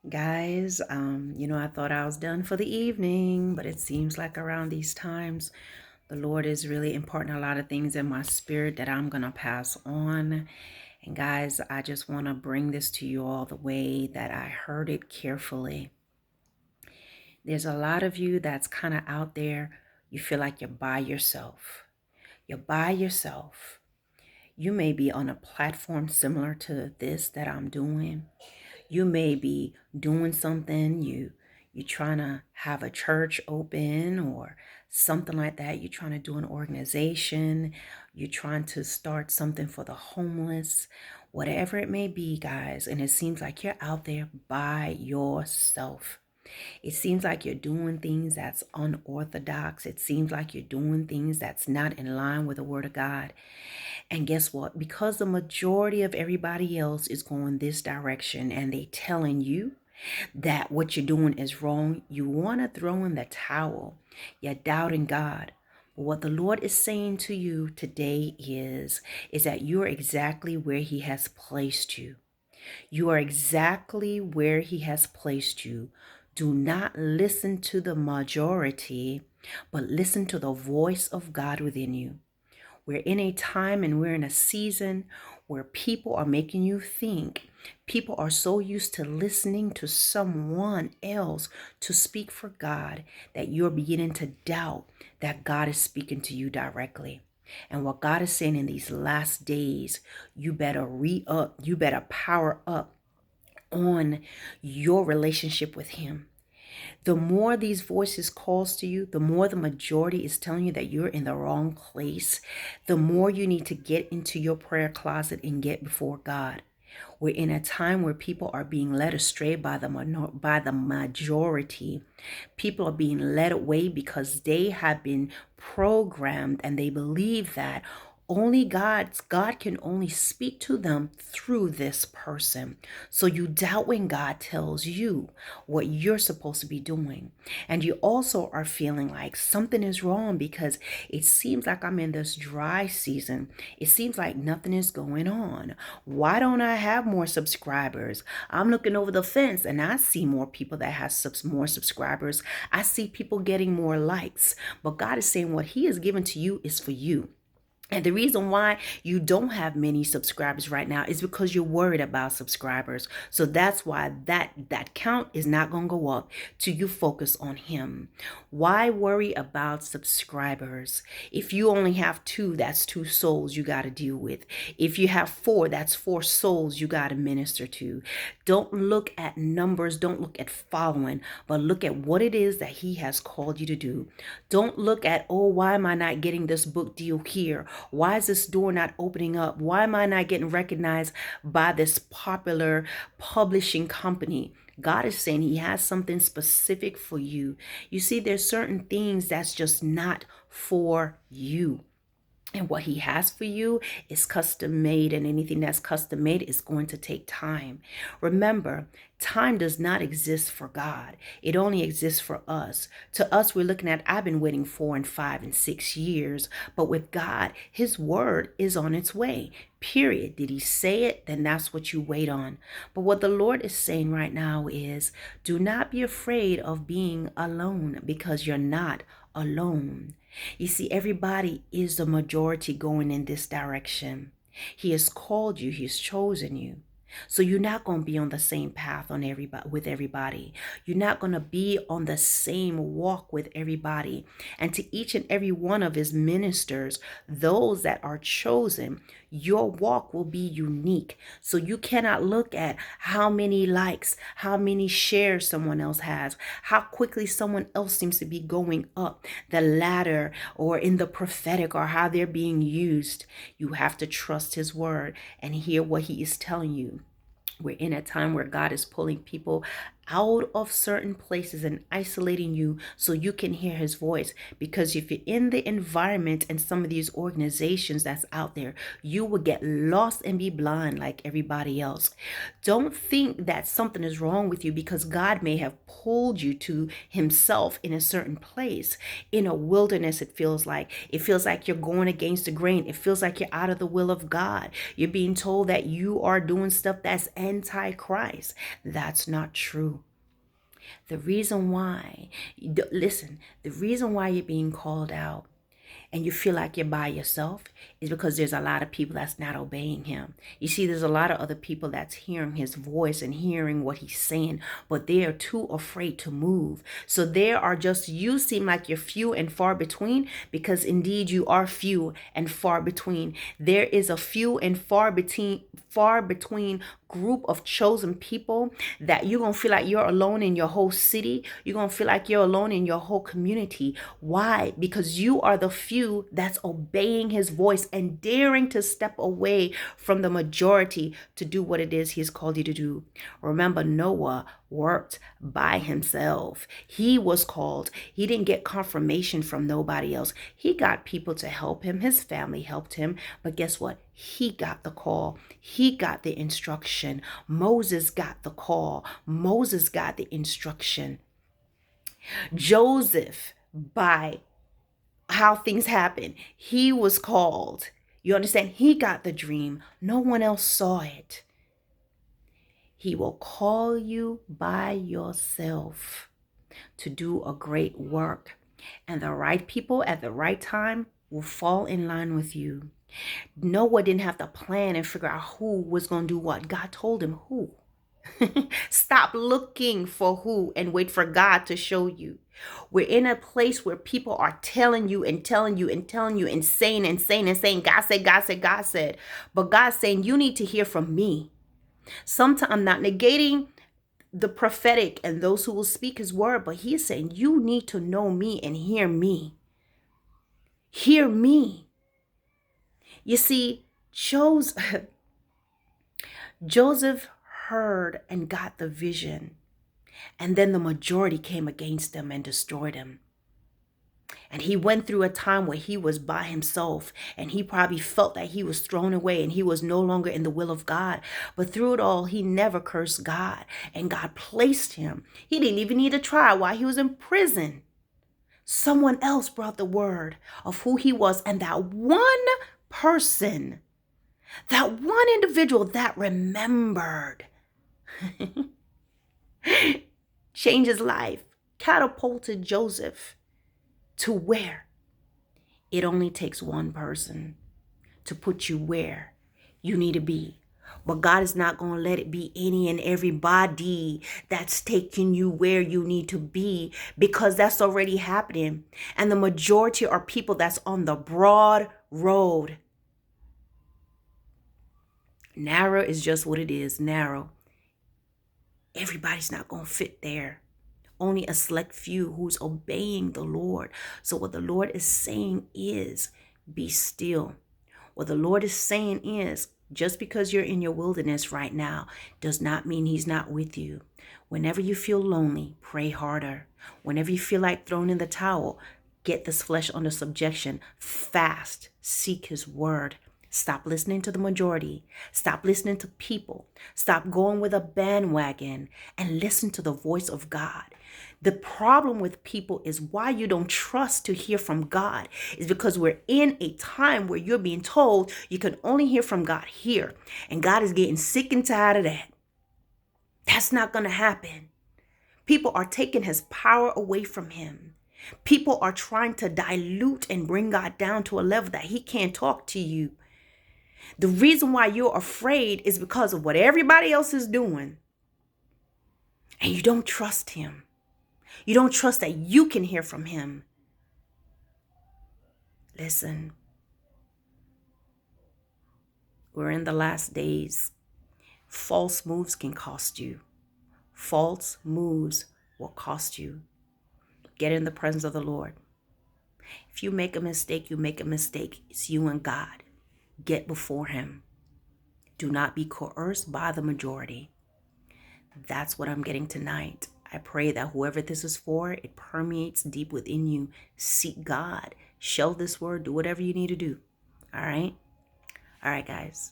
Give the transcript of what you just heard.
Guys, I thought I was done for the evening, but it seems like around these times, the Lord is really imparting a lot of things in my spirit that I'm going to pass on. And guys, I just want to bring this to you all the way that I heard it carefully. There's a lot of you that's kind of out there. You feel like you're by yourself. You're by yourself. You may be on a platform similar to this that I'm doing. You may be doing something, you're trying to have a church open or something like that. You're trying to do an organization. You're trying to start something for the homeless, whatever it may be, guys. And it seems like you're out there by yourself. It seems like you're doing things that's unorthodox. It seems like you're doing things that's not in line with the word of God. And guess what? Because the majority of everybody else is going this direction and they telling you that what you're doing is wrong, you want to throw in the towel. You're doubting God. But what the Lord is saying to you today is that you're exactly where He has placed you. You are exactly where He has placed you. Do not listen to the majority, but listen to the voice of God within you. We're in a time and we're in a season where people are making you think. People are so used to listening to someone else to speak for God that you're beginning to doubt that God is speaking to you directly. And what God is saying in these last days, you better re-up, you better power up on your relationship with Him. The more these voices calls to you, the more the majority is telling you that you're in the wrong place, the more you need to get into your prayer closet and get before God. We're in a time where people are being led astray by the majority. People are being led away because they have been programmed and they believe that God can only speak to them through this person. So you doubt when God tells you what you're supposed to be doing. And you also are feeling like something is wrong because it seems like I'm in this dry season. It seems like nothing is going on. Why don't I have more subscribers? I'm looking over the fence and I see more people that have more subscribers. I see people getting more likes. But God is saying what He has given to you is for you. And the reason why you don't have many subscribers right now is because you're worried about subscribers. So that's why that count is not going to go up till you focus on Him. Why worry about subscribers? If you only have two, that's two souls you got to deal with. If you have four, that's four souls you got to minister to. Don't look at numbers, don't look at following, but look at what it is that He has called you to do. Don't look at, oh, why am I not getting this book deal here? Why is this door not opening up? Why am I not getting recognized by this popular publishing company? God is saying He has something specific for you. You see, there's certain things that's just not for you. And what He has for you is custom made, and anything that's custom made is going to take time. Remember, time does not exist for God. It only exists for us. To us, we're looking at, I've been waiting 4 and 5 and 6 years. But with God, His word is on its way. Period. Did He say it? Then that's what you wait on. But what the Lord is saying right now is, do not be afraid of being alone, because you're not alone. You see, everybody is the majority going in this direction. He has called you, He's chosen you. So you're not going to be on the same path on everybody with everybody. You're not going to be on the same walk with everybody. And to each and every one of His ministers, those that are chosen, your walk will be unique. So you cannot look at how many likes, how many shares someone else has, how quickly someone else seems to be going up the ladder or in the prophetic, or how they're being used. You have to trust His word and hear what He is telling you. We're in a time where God is pulling people out of certain places and isolating you so you can hear His voice. Because if you're in the environment and some of these organizations that's out there, you will get lost and be blind like everybody else. Don't think that something is wrong with you, because God may have pulled you to Himself in a certain place. In a wilderness, it feels like you're going against the grain. It feels like you're out of the will of God. You're being told that you are doing stuff that's anti-Christ. That's not true. The reason why, listen, the reason why you're being called out and you feel like you're by yourself is because there's a lot of people that's not obeying him. You see, there's a lot of other people that's hearing his voice and hearing what he's saying, but they are too afraid to move. So there are just, you seem like you're few and far between, because indeed you are few and far between. There is a few and far between group of chosen people that you're going to feel like you're alone in your whole city. You're going to feel like you're alone in your whole community. Why? Because you are the few that's obeying his voice and daring to step away from the majority to do what it is he's called you to do. Remember, Noah worked by himself. He was called. He didn't get confirmation from nobody else. He got people to help him. His family helped him. But guess what? He got the call. He got the instruction. Moses got the call. Moses got the instruction. Joseph, by how things happen, he was called. You understand? He got the dream. No one else saw it. He will call you by yourself to do a great work. And the right people at the right time will fall in line with you. Noah didn't have to plan and figure out who was going to do what. God told him who. Stop looking for who and wait for God to show you. We're in a place where people are telling you and telling you and telling you and saying, God said, God said, God said. But God's saying, you need to hear from me. Sometimes I'm not negating the prophetic and those who will speak his word, but he's saying, you need to know me and hear me. Hear me. You see, Joseph heard and got the vision. And then the majority came against him and destroyed him. And he went through a time where he was by himself, and he probably felt that he was thrown away and he was no longer in the will of God. But through it all, he never cursed God, and God placed him. He didn't even need to try while he was in prison. Someone else brought the word of who he was, and that one person, that one individual that remembered, changed his life, catapulted Joseph to where? It only takes one person to put you where you need to be. But God is not going to let it be any and everybody that's taking you where you need to be, because that's already happening. And the majority are people that's on the broad road. Narrow is just what it is, narrow. Everybody's not going to fit there. Only a select few who's obeying the Lord. So what the Lord is saying is, be still. What the Lord is saying is, just because you're in your wilderness right now does not mean he's not with you. Whenever you feel lonely, pray harder. Whenever you feel like throwing in the towel, get this flesh under subjection. Fast. Seek his word. Stop listening to the majority. Stop listening to people. Stop going with a bandwagon and listen to the voice of God. The problem with people is why you don't trust to hear from God is because we're in a time where you're being told you can only hear from God here. And God is getting sick and tired of that. That's not going to happen. People are taking his power away from him. People are trying to dilute and bring God down to a level that he can't talk to you. The reason why you're afraid is because of what everybody else is doing. And you don't trust him. You don't trust that you can hear from him. Listen, we're in the last days. False moves can cost you. False moves will cost you. Get in the presence of the Lord. If you make a mistake, you make a mistake. It's you and God. Get before him. Do not be coerced by the majority. That's what I'm getting tonight. I pray that whoever this is for, it permeates deep within you. Seek God. Show this word. Do whatever you need to do. All right? All right, guys.